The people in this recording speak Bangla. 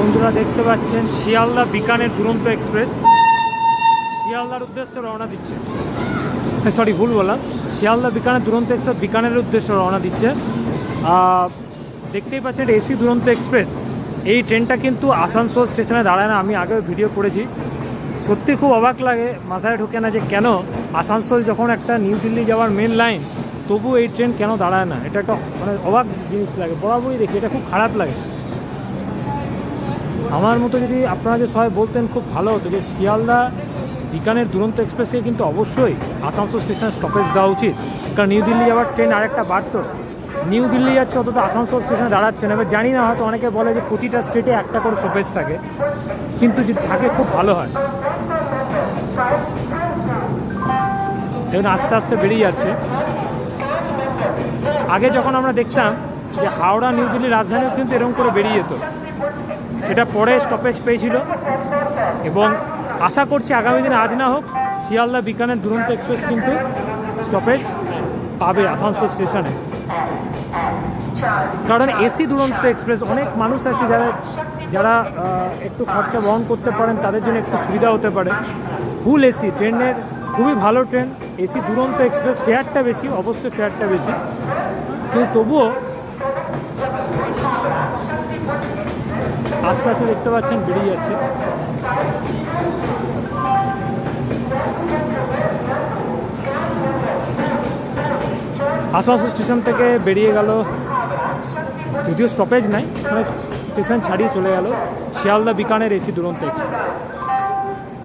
বন্ধুরা দেখতে পাচ্ছেন শিয়ালদা বিকানের দুরন্ত এক্সপ্রেস শিয়ালদার উদ্দেশ্যে রওনা দিচ্ছে। সরি, ভুল বললাম, শিয়ালদা বিকানের দুরন্ত এক্সপ্রেস বিকানের উদ্দেশ্যে রওনা দিচ্ছে। দেখতেই পাচ্ছেন এসি দুরন্ত এক্সপ্রেস। এই ট্রেনটা কিন্তু আসানসোল স্টেশনে দাঁড়ায় না। আমি আগেও ভিডিও করেছি, সত্যি খুব অবাক লাগে, মাথায় ঢোকে না যে কেন আসানসোল যখন একটা নিউ দিল্লি যাওয়ার মেন লাইন, তবু এই ট্রেন কেন দাঁড়ায় না। এটা একটা মানে অবাক জিনিস লাগে, বরাবরই দেখি, এটা খুব খারাপ লাগে। আমার মতো যদি আপনারা যে সবাই বলতেন খুব ভালো হতো যে শিয়ালদা বিকানের দুরন্ত এক্সপ্রেসকে কিন্তু অবশ্যই আসানসোল স্টেশনে স্টপেজ দেওয়া উচিত। কারণ নিউ দিল্লি যাওয়ার ট্রেন আরেকটা বাড়তো, নিউ দিল্লি যাচ্ছে অন্তত আসানসোল স্টেশনে দাঁড়াচ্ছে না। এবার জানি না, হয়তো অনেকে বলে যে প্রতিটা স্টেটে একটা করে স্টপেজ থাকে, কিন্তু যদি থাকে খুব ভালো হয়। দেখুন আস্তে আস্তে বেরিয়ে যাচ্ছে। আগে যখন আমরা দেখতাম যে হাওড়া নিউ দিল্লি রাজধানীও কিন্তু এরকম করে বেরিয়ে যেত, সেটা পরে স্টপেজ পেয়েছিল এবং আশা করছি আগামী দিনে, আজ না হোক, শিয়ালদা বিকানের দুরন্ত এক্সপ্রেস কিন্তু স্টপেজ পাবে আসানসোল স্টেশনে। কারণ এসি দুরন্ত এক্সপ্রেস অনেক মানুষ আছে যারা একটু খরচা বহন করতে পারেন, তাদের জন্য একটু সুবিধা হতে পারে। ফুল এসি ট্রেনের খুবই ভালো ট্রেন এসি দুরন্ত এক্সপ্রেস। ফেয়ারটা বেশি, অবশ্যই ফেয়ারটা বেশি, কিন্তু তবুও আস্তে আস্তে দেখতে পাচ্ছেন বেরিয়ে যাচ্ছে। আসানসোল স্টেশন থেকে বেরিয়ে গেল, যদিও স্টপেজ নাই, মানে স্টেশন ছাড়িয়ে চলে গেল শিয়ালদা বিকানের এসি দুরন্ত এক্সপ্রেস।